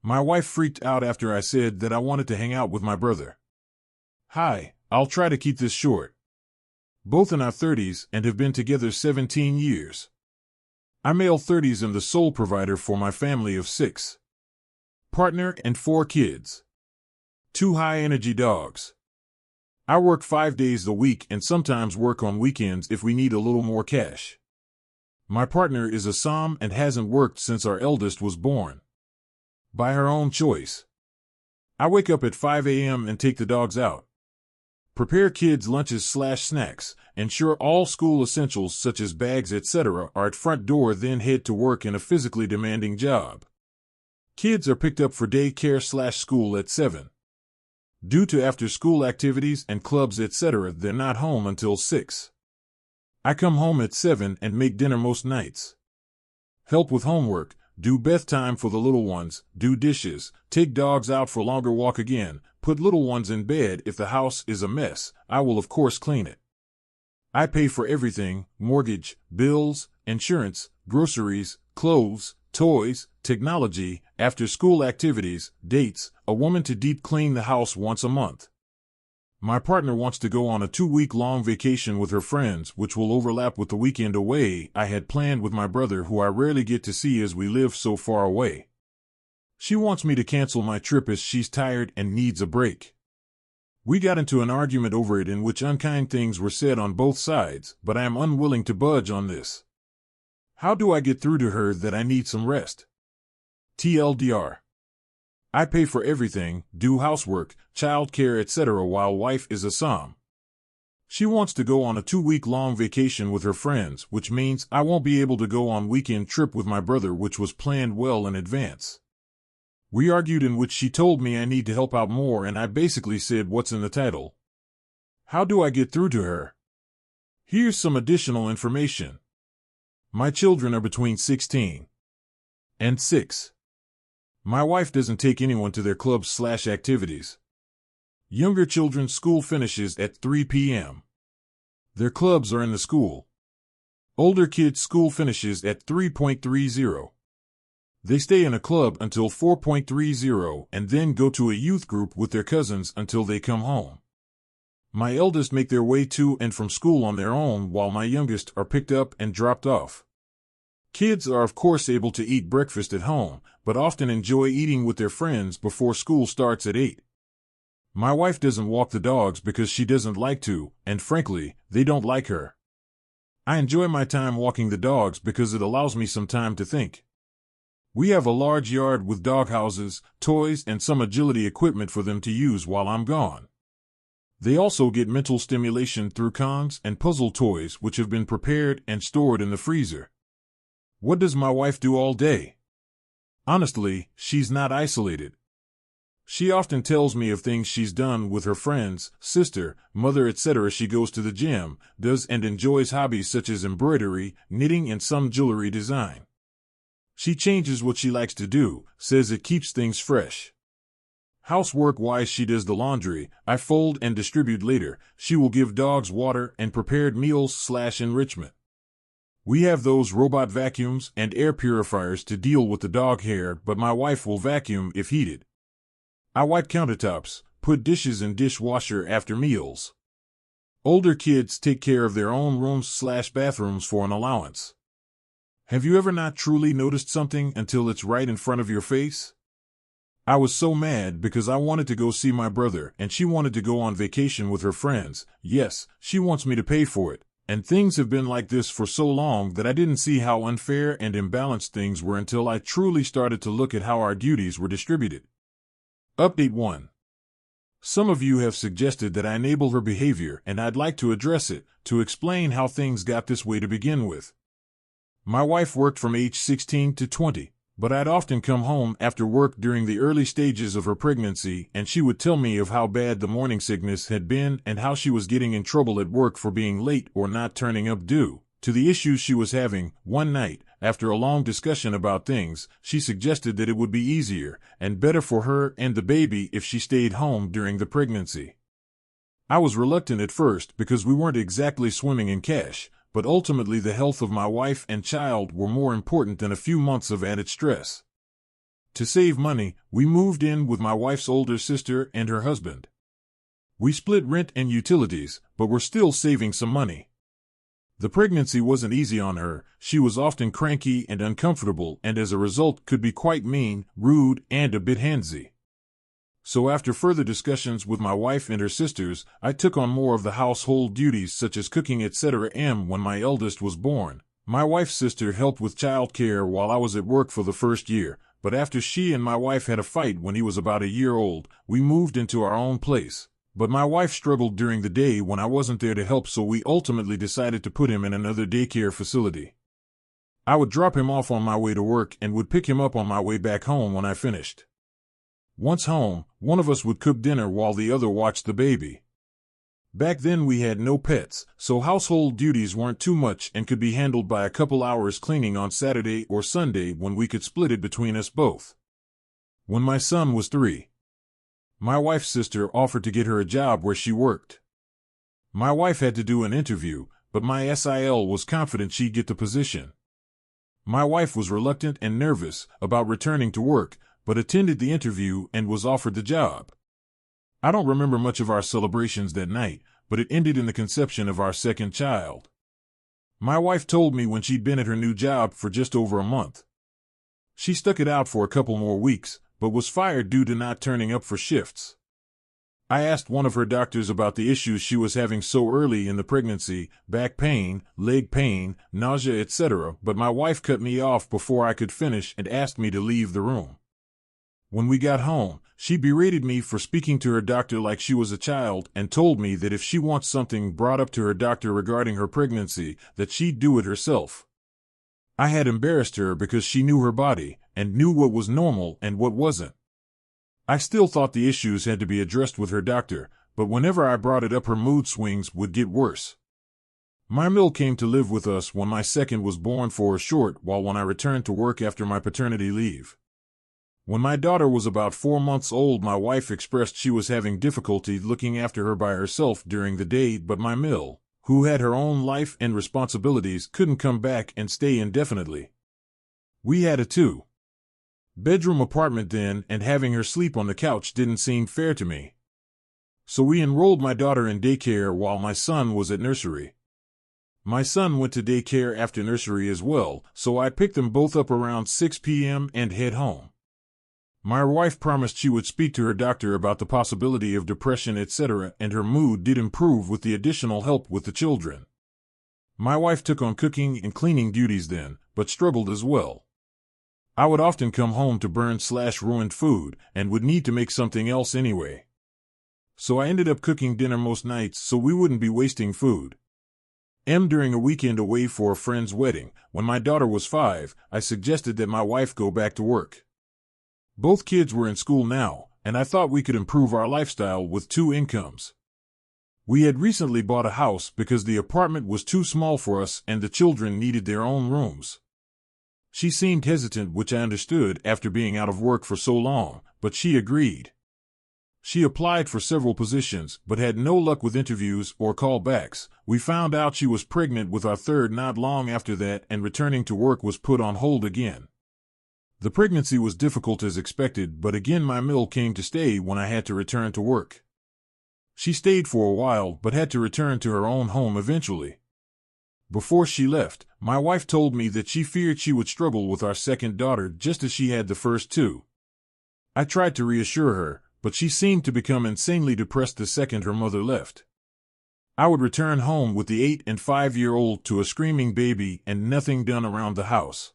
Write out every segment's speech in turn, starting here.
My wife freaked out after I said that I wanted to hang out with my brother. Hi, I'll try to keep this short. Both in our 30s and have been together 17 years. I'm male 30s and the sole provider for my family of 6. Partner and 4 kids. 2 high-energy dogs. I work 5 days a week and sometimes work on weekends if we need a little more cash. My partner is a Som and hasn't worked since our eldest was born. By her own choice. I wake up at 5 a.m. and take the dogs out. Prepare kids' lunches/snacks, ensure all school essentials such as bags etc. are at front door, then head to work in a physically demanding job. Kids are picked up for daycare/school at 7. Due to after-school activities and clubs etc., they're not home until 6. I come home at 7 and make dinner most nights. Help with homework, do bath time for the little ones, do dishes, take dogs out for longer walk again, put little ones in bed. If the house is a mess, I will of course clean it. I pay for everything: mortgage, bills, insurance, groceries, clothes, toys, technology, after-school activities, dates, a woman to deep clean the house once a month. My partner wants to go on a 2-week-long vacation with her friends, which will overlap with the weekend away I had planned with my brother, who I rarely get to see as we live so far away. She wants me to cancel my trip as she's tired and needs a break. We got into an argument over it in which unkind things were said on both sides, but I am unwilling to budge on this. How do I get through to her that I need some rest? TLDR. I pay for everything, do housework, childcare etc. while wife is a Som. She wants to go on a 2-week-long vacation with her friends, which means I won't be able to go on weekend trip with my brother, which was planned well in advance. We argued, in which she told me I need to help out more, and I basically said what's in the title. How do I get through to her? Here's some additional information. My children are between 16 and 6. My wife doesn't take anyone to their clubs/activities. Younger children's school finishes at 3 p.m. Their clubs are in the school. Older kids' school finishes at 3:30. They stay in a club until 4:30 and then go to a youth group with their cousins until they come home. My eldest make their way to and from school on their own, while my youngest are picked up and dropped off. Kids are of course able to eat breakfast at home, but often enjoy eating with their friends before school starts at 8. My wife doesn't walk the dogs because she doesn't like to, and frankly, they don't like her. I enjoy my time walking the dogs because it allows me some time to think. We have a large yard with dog houses, toys, and some agility equipment for them to use while I'm gone. They also get mental stimulation through cons and puzzle toys, which have been prepared and stored in the freezer. What does my wife do all day? Honestly, she's not isolated. She often tells me of things she's done with her friends, sister, mother etc. She goes to the gym, does and enjoys hobbies such as embroidery, knitting, and some jewelry design. She changes what she likes to do, says it keeps things fresh. Housework-wise, she does the laundry, I fold and distribute later. She will give dogs water and prepared meals/enrichment. We have those robot vacuums and air purifiers to deal with the dog hair, but my wife will vacuum if heated. I wipe countertops, put dishes in dishwasher after meals. Older kids take care of their own rooms/bathrooms for an allowance. Have you ever not truly noticed something until it's right in front of your face? I was so mad because I wanted to go see my brother and she wanted to go on vacation with her friends. Yes, she wants me to pay for it. And things have been like this for so long that I didn't see how unfair and imbalanced things were until I truly started to look at how our duties were distributed. Update 1. Some of you have suggested that I enable her behavior, and I'd like to address it, to explain how things got this way to begin with. My wife worked from age 16 to 20, but I'd often come home after work during the early stages of her pregnancy, and she would tell me of how bad the morning sickness had been and how she was getting in trouble at work for being late or not turning up due to the issues she was having. One night, after a long discussion about things, she suggested that it would be easier and better for her and the baby if she stayed home during the pregnancy. I was reluctant at first because we weren't exactly swimming in cash, but ultimately the health of my wife and child were more important than a few months of added stress. To save money, we moved in with my wife's older sister and her husband. We split rent and utilities, but we're still saving some money. The pregnancy wasn't easy on her. She was often cranky and uncomfortable, and as a result could be quite mean, rude, and a bit handsy. So after further discussions with my wife and her sisters, I took on more of the household duties such as cooking, etc. When my eldest was born, my wife's sister helped with child care while I was at work for the first year, but after she and my wife had a fight when he was about a year old, we moved into our own place. But my wife struggled during the day when I wasn't there to help, so we ultimately decided to put him in another daycare facility. I would drop him off on my way to work and would pick him up on my way back home when I finished. Once home, one of us would cook dinner while the other watched the baby. Back then we had no pets, so household duties weren't too much and could be handled by a couple hours cleaning on Saturday or Sunday when we could split it between us both. When my son was 3, my wife's sister offered to get her a job where she worked. My wife had to do an interview, but my SIL was confident she'd get the position. My wife was reluctant and nervous about returning to work, but attended the interview and was offered the job. I don't remember much of our celebrations that night, but it ended in the conception of our second child. My wife told me when she'd been at her new job for just over a month. She stuck it out for a couple more weeks, but was fired due to not turning up for shifts. I asked one of her doctors about the issues she was having so early in the pregnancy, back pain, leg pain, nausea, etc., but my wife cut me off before I could finish and asked me to leave the room. When we got home, she berated me for speaking to her doctor like she was a child and told me that if she wants something brought up to her doctor regarding her pregnancy, that she'd do it herself. I had embarrassed her because she knew her body and knew what was normal and what wasn't. I still thought the issues had to be addressed with her doctor, but whenever I brought it up, her mood swings would get worse. My mill came to live with us when my second was born for a short while when I returned to work after my paternity leave. When my daughter was about 4 months old, my wife expressed she was having difficulty looking after her by herself during the day, but my mill, who had her own life and responsibilities, couldn't come back and stay indefinitely. We had a 2-bedroom apartment then, and having her sleep on the couch didn't seem fair to me. So we enrolled my daughter in daycare while my son was at nursery. My son went to daycare after nursery as well, so I picked them both up around 6 p.m. and head home. My wife promised she would speak to her doctor about the possibility of depression, etc., and her mood did improve with the additional help with the children. My wife took on cooking and cleaning duties then, but struggled as well. I would often come home to burned/ruined food and would need to make something else anyway. So I ended up cooking dinner most nights so we wouldn't be wasting food. During a weekend away for a friend's wedding, when my daughter was 5, I suggested that my wife go back to work. Both kids were in school now, and I thought we could improve our lifestyle with 2 incomes. We had recently bought a house because the apartment was too small for us and the children needed their own rooms. She seemed hesitant, which I understood after being out of work for so long, but she agreed. She applied for several positions but had no luck with interviews or callbacks. We found out she was pregnant with our third not long after that, and returning to work was put on hold again. The pregnancy was difficult as expected, but again my mill came to stay when I had to return to work. She stayed for a while but had to return to her own home eventually. Before she left, my wife told me that she feared she would struggle with our second daughter just as she had the first 2. I tried to reassure her, but she seemed to become insanely depressed the second her mother left. I would return home with the 8- and 5-year-old to a screaming baby and nothing done around the house.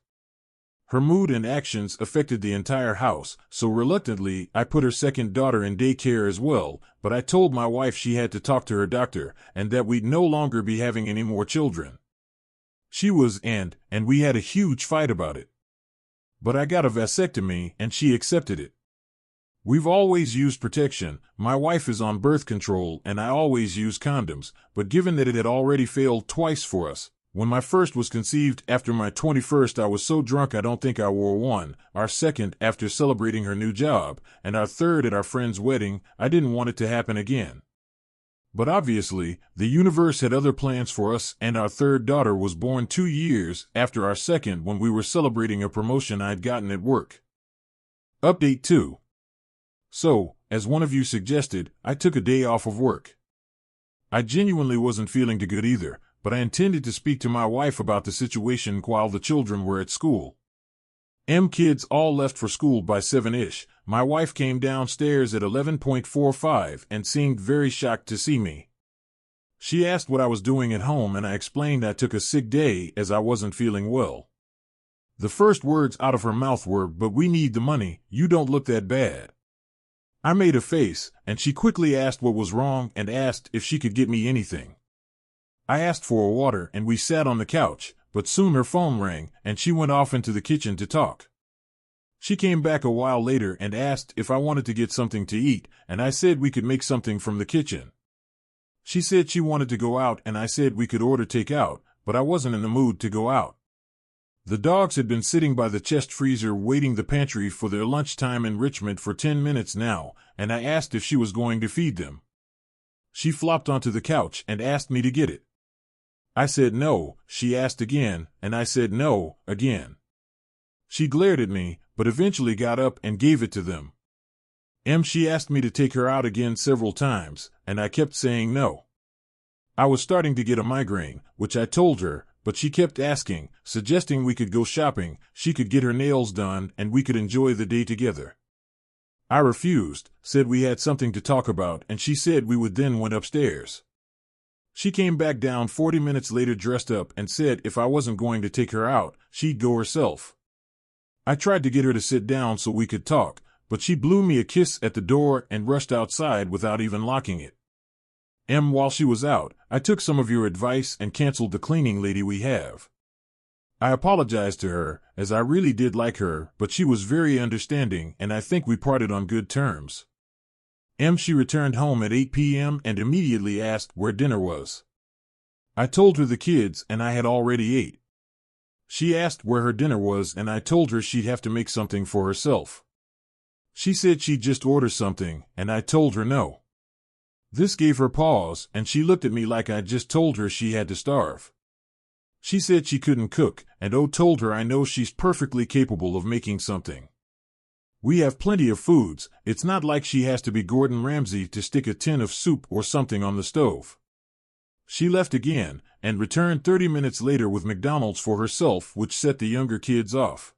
Her mood and actions affected the entire house, so reluctantly I put her second daughter in daycare as well, but I told my wife she had to talk to her doctor and that we'd no longer be having any more children. She was and we had a huge fight about it. But I got a vasectomy and she accepted it. We've always used protection. My wife is on birth control and I always use condoms, but given that it had already failed twice for us, when my first was conceived after my 21st, I was so drunk I don't think I wore one, our second after celebrating her new job, and our third at our friend's wedding. I didn't want it to happen again. But obviously, the universe had other plans for us, and our third daughter was born 2 years after our second when we were celebrating a promotion I'd gotten at work. Update 2. So, as one of you suggested, I took a day off of work. I genuinely wasn't feeling too good either, but I intended to speak to my wife about the situation while the children were at school. Kids all left for school by 7-ish. My wife came downstairs at 11:45 and seemed very shocked to see me. She asked what I was doing at home, and I explained I took a sick day as I wasn't feeling well. The first words out of her mouth were, "But we need the money, you don't look that bad." I made a face, and she quickly asked what was wrong and asked if she could get me anything. I asked for a water and we sat on the couch, but soon her phone rang and she went off into the kitchen to talk. She came back a while later and asked if I wanted to get something to eat, and I said we could make something from the kitchen. She said she wanted to go out, and I said we could order takeout, but I wasn't in the mood to go out. The dogs had been sitting by the chest freezer waiting the pantry for their lunchtime enrichment for 10 minutes now, and I asked if she was going to feed them. She flopped onto the couch and asked me to get it. I said no. She asked again, and I said no, again. She glared at me, but eventually got up and gave it to them. She asked me to take her out again several times, and I kept saying no. I was starting to get a migraine, which I told her, but she kept asking, suggesting we could go shopping, she could get her nails done, and we could enjoy the day together. I refused, said we had something to talk about, and she said we would, then went upstairs. She came back down 40 minutes later dressed up and said if I wasn't going to take her out, she'd go herself. I tried to get her to sit down so we could talk, but she blew me a kiss at the door and rushed outside without even locking it. While she was out, I took some of your advice and canceled the cleaning lady we have. I apologized to her, as I really did like her, but she was very understanding and I think we parted on good terms. She returned home at 8 p.m. and immediately asked where dinner was. I told her the kids and I had already ate. She asked where her dinner was and I told her she'd have to make something for herself. She said she'd just order something, and I told her no. This gave her pause, and she looked at me like I'd just told her she had to starve. She said she couldn't cook, and told her I know she's perfectly capable of making something. We have plenty of foods, it's not like she has to be Gordon Ramsay to stick a tin of soup or something on the stove. She left again, and returned 30 minutes later with McDonald's for herself, which set the younger kids off.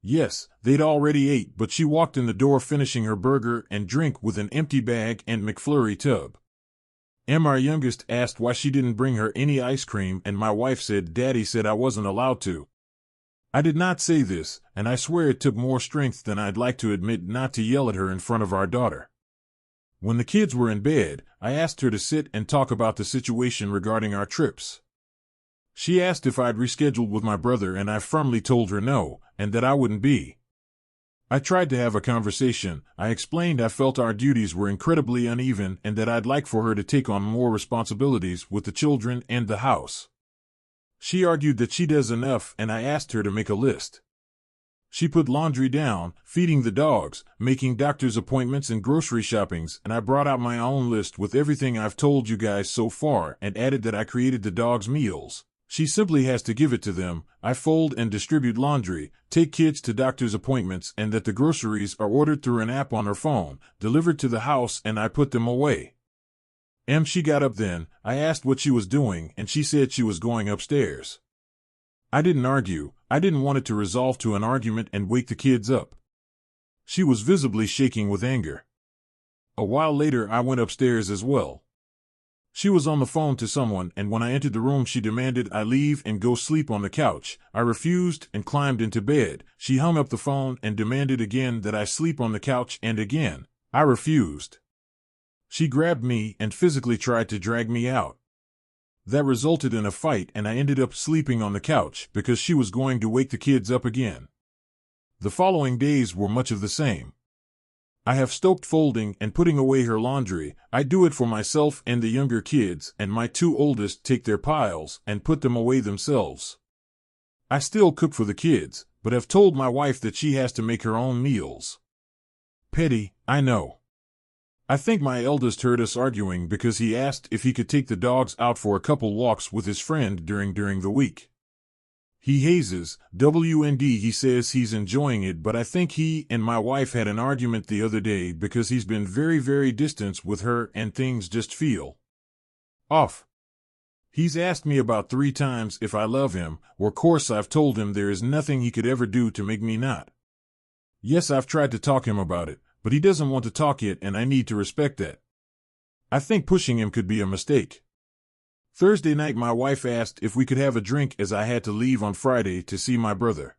Yes, they'd already ate, but she walked in the door finishing her burger and drink with an empty bag and McFlurry tub. Our youngest asked why she didn't bring her any ice cream, and my wife said Daddy said I wasn't allowed to. I did not say this, and I swear it took more strength than I'd like to admit not to yell at her in front of our daughter. When the kids were in bed, I asked her to sit and talk about the situation regarding our trips. She asked if I'd rescheduled with my brother, and I firmly told her no, and that I wouldn't be. I tried to have a conversation. I explained I felt our duties were incredibly uneven and that I'd like for her to take on more responsibilities with the children and the house. She argued that she does enough, and I asked her to make a list. She put laundry down, feeding the dogs, making doctor's appointments and grocery shoppings, and I brought out my own list with everything I've told you guys so far and added that I created the dogs' meals. She simply has to give it to them. I fold and distribute laundry, take kids to doctor's appointments, and that the groceries are ordered through an app on her phone, delivered to the house, and I put them away. She got up then. I asked what she was doing, and she said she was going upstairs. I didn't argue. I didn't want it to resolve to an argument and wake the kids up. She was visibly shaking with anger. A while later I went upstairs as well. She was on the phone to someone, and when I entered the room she demanded I leave and go sleep on the couch. I refused and climbed into bed. She hung up the phone and demanded again that I sleep on the couch, and again, I refused. She grabbed me and physically tried to drag me out. That resulted in a fight, and I ended up sleeping on the couch because she was going to wake the kids up again. The following days were much of the same. I have stoked folding and putting away her laundry. I do it for myself and the younger kids, and my two oldest take their piles and put them away themselves. I still cook for the kids, but have told my wife that she has to make her own meals. Petty, I know. I think my eldest heard us arguing because he asked if he could take the dogs out for a couple walks with his friend during the week. He hazes, WND. He says he's enjoying it, but I think he and my wife had an argument the other day because he's been very distant with her and things just feel off. He's asked me about 3 times if I love him, of course I've told him there is nothing he could ever do to make me not. Yes, I've tried to talk him about it, but he doesn't want to talk yet, and I need to respect that. I think pushing him could be a mistake. Thursday night my wife asked if we could have a drink as I had to leave on Friday to see my brother.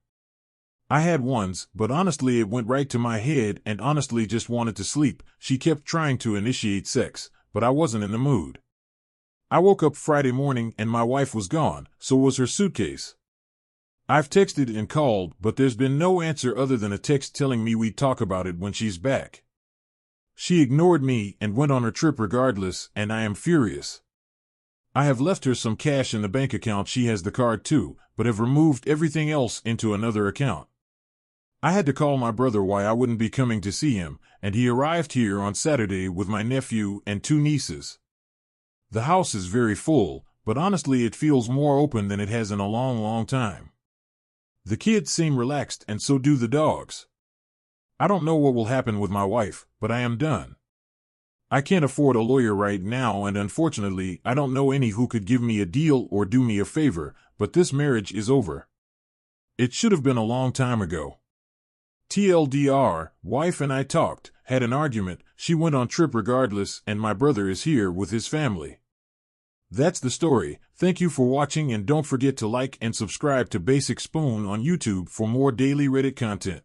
I had ones, but honestly it went right to my head and honestly just wanted to sleep. She kept trying to initiate sex, but I wasn't in the mood. I woke up Friday morning and my wife was gone, so was her suitcase. I've texted and called, but there's been no answer other than a text telling me we'd talk about it when she's back. She ignored me and went on her trip regardless, and I am furious. I have left her some cash in the bank account. She has the card too, but have removed everything else into another account. I had to call my brother why I wouldn't be coming to see him, and he arrived here on Saturday with my nephew and 2 nieces. The house is very full, but honestly it feels more open than it has in a long time. The kids seem relaxed and so do the dogs. I don't know what will happen with my wife, but I am done. I can't afford a lawyer right now, and unfortunately I don't know any who could give me a deal or do me a favor, but this marriage is over. It should have been a long time ago. TLDR, wife and I talked, had an argument, she went on trip regardless, and my brother is here with his family. That's the story. Thank you for watching, and don't forget to like and subscribe to Basic Spoon on YouTube for more daily Reddit content.